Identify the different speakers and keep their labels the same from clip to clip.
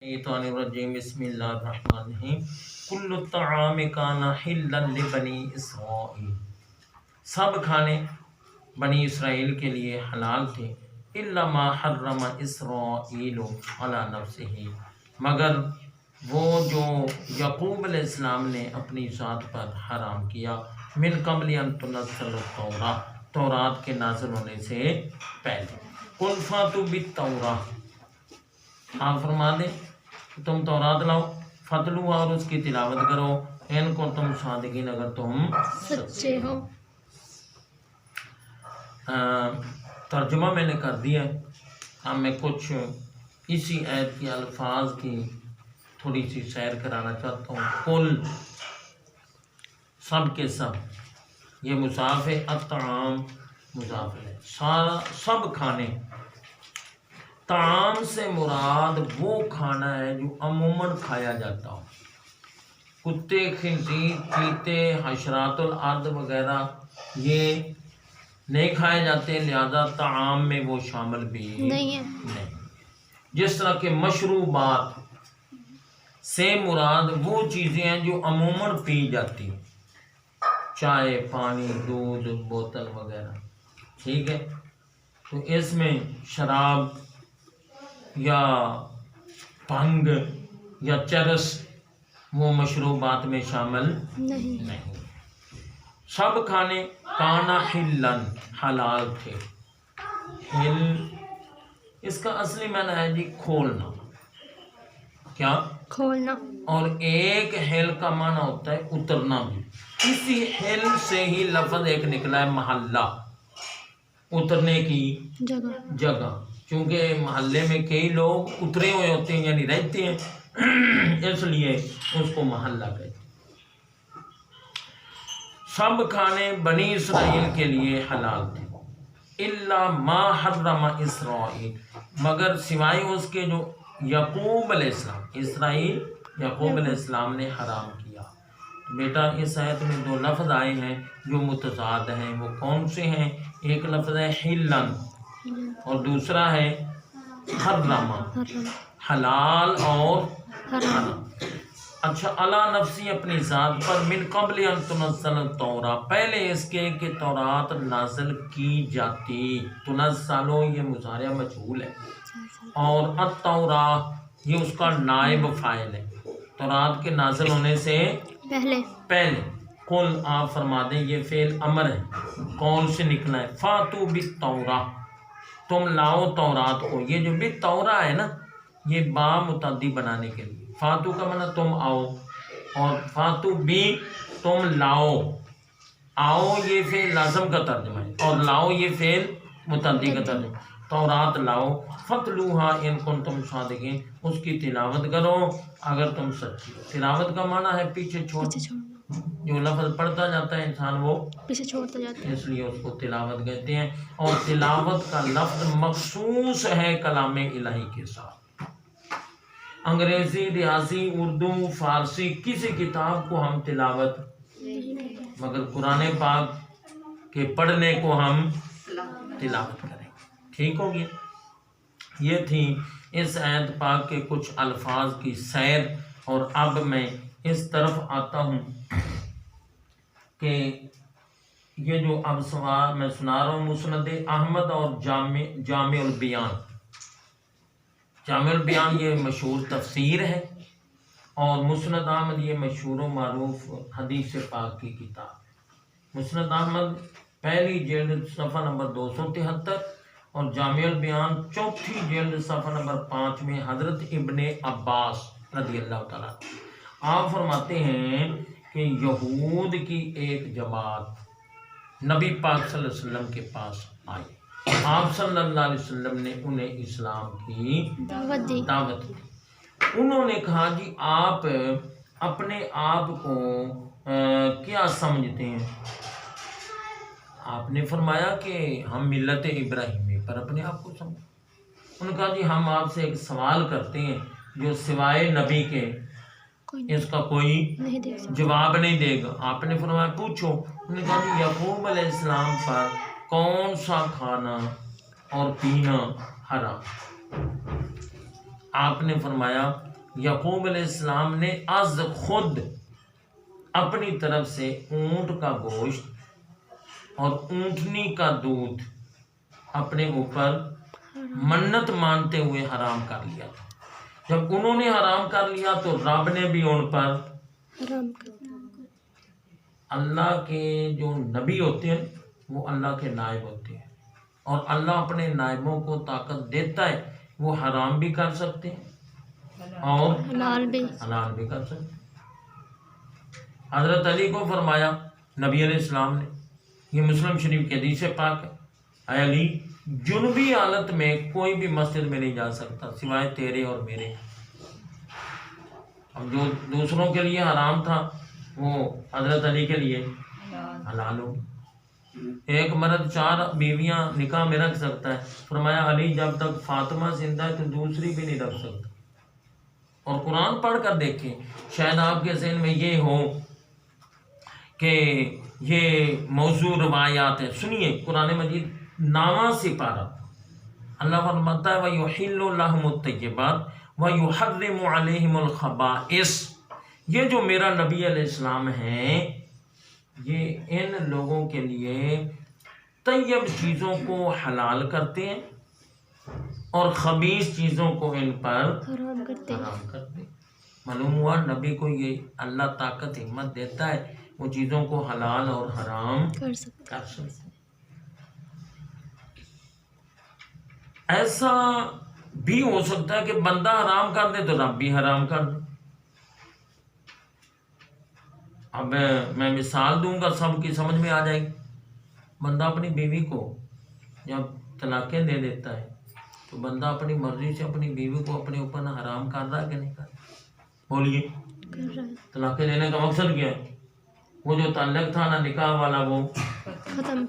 Speaker 1: الرجیم بسم اللہ الرحمن الرحیم کل الطعام کان حلا لبنی اسرائیل، سب کھانے بنی اسرائیل کے لیے حلال تھے، الا ما حرم اسرائیل علی نفسہ، مگر وہ جو یعقوب علیہ السلام نے اپنی ذات پر حرام کیا، من قبل ان تنزل التوراۃ، تورات کے نازل ہونے سے پہلے۔ قل فاتوا بالتوراۃ، آپ فرما دیں تم تورات لاؤ، فتلو اور اس کی تلاوت کرو، ان کو تم صادقین اگر تم
Speaker 2: سچے ہو۔
Speaker 1: ترجمہ میں نے کر دیا ہے، اب میں کچھ اسی آیت کے الفاظ کی تھوڑی سی سیر کرانا چاہتا ہوں۔ کل، سب کے سب، یہ مضاف ہے، الطعام مضاف ہے، سارا سب کھانے۔ طعام سے مراد وہ کھانا ہے جو عموماً کھایا جاتا ہو، کتے، خنزیر، چیتے، حشرات الارض وغیرہ یہ نہیں کھائے جاتے، لہذا طعام میں وہ شامل بھی
Speaker 2: نہیں ہے۔
Speaker 1: نہیں۔ جس طرح کہ مشروبات سے مراد وہ چیزیں ہیں جو عموماً پی جاتی ہیں، چائے، پانی، دودھ، بوتل وغیرہ، ٹھیک ہے۔ تو اس میں شراب یا بھنگ یا چرس وہ مشروبات میں شامل نہیں۔ سب کھانے کانا حلن، حلال تھے۔ حل اس کا اصلی معنی ہے جی کھولنا، کیا؟
Speaker 2: کھولنا۔ اور
Speaker 1: ایک حل کا معنی ہوتا ہے اترنا بھی، اسی حل سے ہی لفظ ایک نکلا ہے محلہ، اترنے کی جگہ، چونکہ محلے میں کئی لوگ اترے ہوئے ہوتے ہیں یعنی رہتے ہیں، اس لیے اس کو محلہ کہتے ہیں۔ سب کھانے بنی اسرائیل کے لیے حلال تھے، الا ما حرم اسرائیل، مگر سوائے اس کے جو یعقوب علیہ السلام، اسرائیل یعقوب علیہ السلام نے حرام کیا۔ بیٹا اس آیت میں دو لفظ آئے ہیں جو متضاد ہیں، وہ کون سے ہیں؟ ایک لفظ ہے حلن اور دوسرا ہے حرم، حلال اور حرام۔ اچھا، علی نفسی، اپنی ذات پر، من قبل ان تنزل التوراۃ، پہلے اس کے کہ تورات نازل کی جاتی، تنزلو یہ مضارع مجہول ہے، اور التوراۃ یہ اس کا نائب فاعل ہے، تورات کے نازل ہونے سے پہلے۔ قل، آپ فرما دیں یہ فعل امر ہے، قول سے نکلا ہے، فاتوا بالتوراۃ، تم لاؤ تورات کو۔ یہ جو بالتوراۃ ہے نا، یہ با متعدی بنانے کے لیے، فاتو کا معنی تم آؤ، اور فاتو بھی تم لاؤ، آؤ یہ فعل لازم کا ترجمہ ہے، اور لاؤ یہ فعل متعدی کا ترجمہ، تورات لاؤ، فتلوہا ان کنتم صادقین، اس کی تلاوت کرو اگر تم سچی ہو۔ تلاوت کا معنی ہے پیچھے چھوڑنا، جو لفظ پڑھتا جاتا ہے انسان وہ
Speaker 2: پیچھے چھوڑتا جاتا ہے،
Speaker 1: اس لیے اس کو تلاوت کہتے ہیں۔ اور تلاوت کا لفظ مخصوص ہے کلام الہی کے ساتھ، انگریزی، ریاضی، اردو، فارسی کسی کتاب کو ہم تلاوت، مگر قرآن پاک کے پڑھنے کو ہم تلاوت کریں، ٹھیک ہو گیا۔ یہ تھی اس آیت پاک کے کچھ الفاظ کی سیر، اور اب میں اس طرف آتا ہوں کہ یہ جو اب سوال میں سنا رہا ہوں، مسند احمد اور جامع البیان، جامع البیان یہ مشہور تفسیر ہے، اور مسند احمد یہ مشہور و معروف حدیث پاک کی کتاب۔ مسند احمد پہلی جلد صفحہ نمبر 273، اور جامع البیان چوتھی جلد صفحہ نمبر 5 میں حضرت ابن عباس رضی اللہ تعالیٰ آپ فرماتے ہیں کہ یہود کی ایک جماعت نبی پاک صلی اللہ علیہ وسلم کے پاس آئی، آپ صلی اللہ علیہ وسلم نے انہیں اسلام کی دعوت دی۔ انہوں نے کہا جی آپ اپنے آپ کو کیا سمجھتے ہیں؟ آپ نے فرمایا کہ ہم ملت ابراہیمی پر اپنے آپ کو سمجھتے ہیں۔ انہوں نے کہا جی ہم آپ سے ایک سوال کرتے ہیں جو سوائے نبی کے اس کا کوئی جواب نہیں دے گا۔ آپ نے فرمایا پوچھو۔ انہوں نے کہا جی یعقوب علیہ السلام پر کون سا کھانا اور پینا حرام؟ آپ نے فرمایا یعقوب علیہ السلام نے از خود اپنی طرف سے اونٹ کا گوشت اور اونٹنی کا دودھ اپنے اوپر منت مانتے ہوئے حرام کر لیا تھا. جب انہوں نے حرام کر لیا تو رب نے بھی ان پر
Speaker 2: حرام کر
Speaker 1: اللہ کے جو نبی ہوتے ہیں وہ اللہ کے نائب ہوتے ہیں اور اللہ اپنے نائبوں کو طاقت دیتا ہے، وہ حرام بھی کر سکتے ہیں اور
Speaker 2: حلال بھی.
Speaker 1: حلال بھی کر سکتے ہیں. حضرت علی کو فرمایا نبی علیہ السلام نے، یہ مسلم شریف کی حدیث پاک ہے، اے علی جنوبی حالت میں کوئی بھی مسجد میں نہیں جا سکتا سوائے تیرے اور میرے. اب جو دوسروں کے لیے حرام تھا وہ حضرت علی کے لیے حلال ہو. ایک مرد 4 بیویاں نکاح میں رکھ سکتا ہے، فرمایا علی جب تک فاطمہ زندہ ہے تو دوسری بھی نہیں رکھ سکتا. اور قرآن پڑھ کر دیکھیں، شاید آپ کے ذہن میں یہ ہو کہ یہ موضوع روایات ہے. سنیے قرآن مجید 9واں سپارہ اللہ فرماتا ہے وَيُحِلُّ لَهُمُ الطَّيِّبَاتِ وَيُحَرِّمُ عَلَيْهِمُ الْخَبَائِثَ. یہ جو میرا نبی علیہ السلام ہے یہ ان لوگوں کے لیے طیب چیزوں کو حلال کرتے ہیں اور خبیث چیزوں کو ان پر
Speaker 2: حرام کرتے ہیں.
Speaker 1: حرام کرتے ہیں. معلوم ہوا نبی کو یہ اللہ طاقت ہمت دیتا ہے وہ چیزوں کو حلال اور حرام
Speaker 2: کر سکتے
Speaker 1: کر سکتے ہیں. ایسا بھی ہو سکتا ہے کہ بندہ حرام کر دے تو رب بھی حرام کر دے. اب میں مثال دوں گا سب کی سمجھ میں آ جائے گی. بندہ اپنی بیوی کو جب طلاقیں دے دیتا ہے تو بندہ اپنی مرضی سے اپنی بیوی کو اپنے اوپر نہ حرام کر رہا ہے کہ نہیں کر رہا؟ بولیے.
Speaker 2: کر رہا ہے.
Speaker 1: طلاقیں دینے کا مقصد کیا ہے؟ وہ جو تعلق تھا نا نکاح والا وہ
Speaker 2: ختم.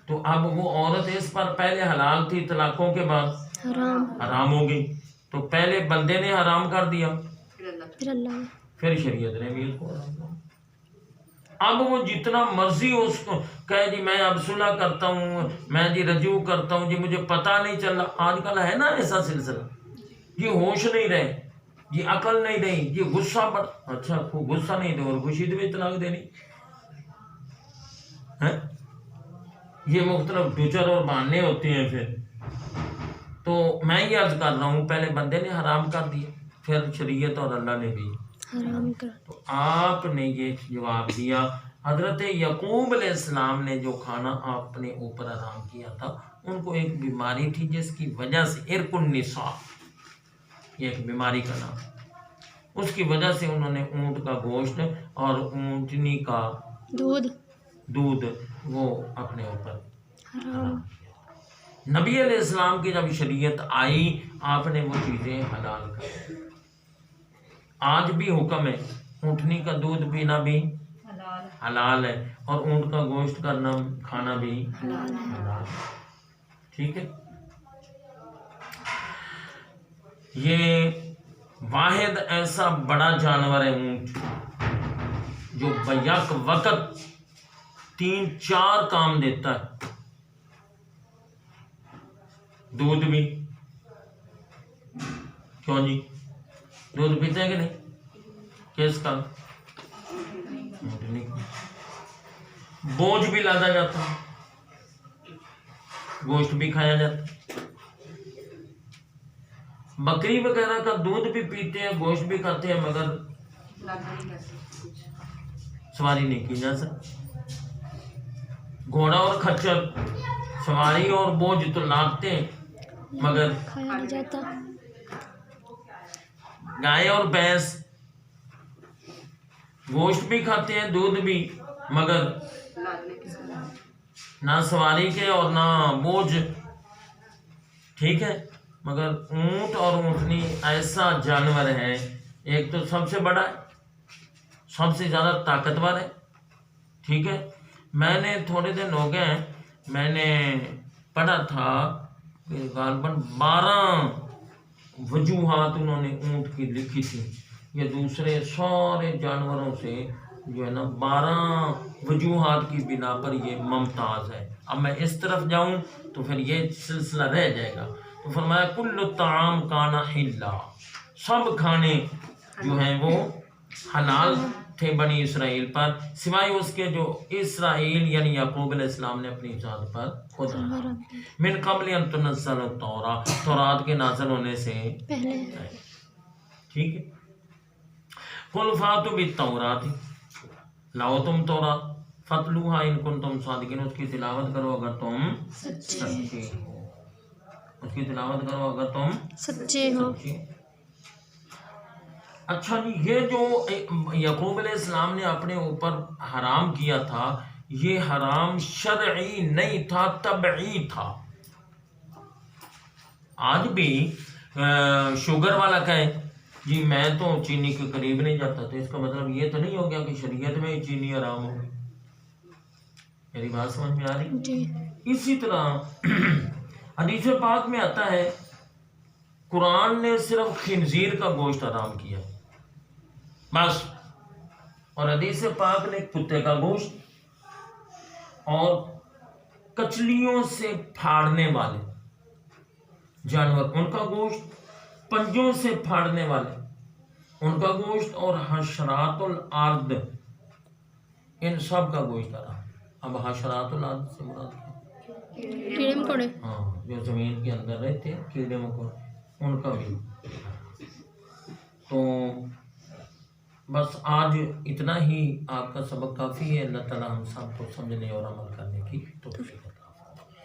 Speaker 1: تو اب وہ عورت اس پر پہلے حلال تھی، طلاقوں کے بعد
Speaker 2: حرام.
Speaker 1: حرام ہو گئی. تو پہلے بندے نے حرام کر دیا،
Speaker 2: پھر اللہ نے.
Speaker 1: پھر شریعت نے بھی اس کو حرام کر دیا. اب وہ جتنا مرضی اس کو کہے جی میں اب صلح کرتا ہوں، میں جی رجوع کرتا ہوں، جی مجھے پتہ نہیں چل رہا. آج کل ہے نا ایسا سلسلہ، جی ہوش نہیں رہے، جی عقل نہیں رہی، جی غصہ پڑ. اچھا غصہ نہیں تو اور خوشی تو بھی طلاق دینی ہے. یہ مختلف ٹوچر اور بہانے ہوتے ہیں. پھر تو میں یہ عرض کر رہا ہوں پہلے بندے نے حرام کر دیا پھر شریعت اور اللہ نے بھی.
Speaker 2: حرام کر.
Speaker 1: تو آپ نے یہ جواب دیا. حضرت یعقوب علیہ السلام نے جو کھانا اپنے اوپر حرام کیا تھا ان کو ایک بیماری تھی جس کی وجہ سے عرق النساء، یہ ایک بیماری کا نام، اس کی وجہ سے انہوں نے اونٹ کا گوشت اور اونٹنی کا دودھ وہ اپنے اوپر
Speaker 2: حرام.
Speaker 1: نبی علیہ السلام کی جب شریعت آئی آپ نے وہ چیزیں حلال کر دی. آج بھی حکم ہے اونٹنی کا دودھ پینا بھی حلال ہے اور اونٹ کا گوشت کرنا کھانا بھی حلال ہے. ٹھیک ہے. یہ واحد ایسا بڑا جانور ہے اونٹ جو بیک وقت 3-4 کام دیتا ہے. دودھ بھی، کیوں جی دودھ پیتے ہیں کہ نہیں؟ کس کا؟ بوجھ بھی لادا جاتا ہے، گوشت بھی کھایا جاتا ہے. بکری وغیرہ کا دودھ بھی پیتے ہیں، گوشت بھی کھاتے ہیں، مگر سواری نہیں کی جا سکتی. گھوڑا اور کھچر سواری اور بوجھ تو لاتے ہیں مگر
Speaker 2: کھایا نہیں جاتا.
Speaker 1: گائے اور بھینس گوشت بھی کھاتے ہیں دودھ بھی، مگر نہ سواری کے اور نہ بوجھ. ٹھیک ہے. مگر اونٹ اور اونٹنی ایسا جانور ہے، ایک تو سب سے بڑا ہے، سب سے زیادہ طاقتور ہے. ٹھیک ہے. میں نے تھوڑے دن ہو گئے میں نے پڑھا تھا کہ غالباً 12 وجوہات انہوں نے اونٹ کی لکھی تھی. یہ دوسرے سارے جانوروں سے جو ہے نا 12 وجوہات کی بنا پر یہ ممتاز ہے. اب میں اس طرف جاؤں تو پھر یہ سلسلہ رہ جائے گا. تو فرمایا کل الطعام کان حلا، سب کھانے جو ہیں وہ حلال تھے بنی اسرائیل پر، سوائے اس کے جو اسرائیل یعنی یعقوب علیہ السلام نے اپنی ذات پر خود رکھا،
Speaker 2: حرام
Speaker 1: من قبل ان تنزل التوراۃ، تورات کے نازل ہونے سے
Speaker 2: پہلے
Speaker 1: ٹھیک ہے۔ قل فاتوا بالتوراۃ، لاؤ تم تورات، فتلوہا ان کنتم صادقین، اس کی تلاوت کرو اگر تم سچے ہو، اس کی تلاوت کرو اگر تم
Speaker 2: سچے ہو۔
Speaker 1: سچے۔ اچھا جی، یہ جو یعقوب علیہ السلام نے اپنے اوپر حرام کیا تھا، یہ حرام شرعی نہیں تھا، طبعی تھا۔ آج بھی شوگر والا کہے جی میں تو چینی کے قریب نہیں جاتا، تو اس کا مطلب یہ تو نہیں ہو گیا کہ شریعت میں ہی چینی حرام ہوگی۔ میری بات سمجھ میں آ رہی؟
Speaker 2: جی
Speaker 1: اسی طرح حدیث پاک میں آتا ہے قرآن نے صرف خنزیر کا گوشت حرام کیا بس، اور حدیث پاک نے کتے کا گوشت اور کچلیوں سے پھاڑنے والے جانور ان کا گوشت، پنجوں سے پھاڑنے والے ان کا گوشت، اور حشرات الارض ان سب کا گوشت حرام۔ اب حشرات الارض سے مراد کیا؟
Speaker 2: کیڑے مکوڑے۔
Speaker 1: ہاں، جو زمین کے اندر رہتے ہیں کیڑے مکوڑے، ان کا بھی۔ تو بس آج اتنا ہی آپ کا سبق کافی ہے۔ اللہ تعالیٰ ہم سب کو سمجھنے اور عمل کرنے کی توفیق دے۔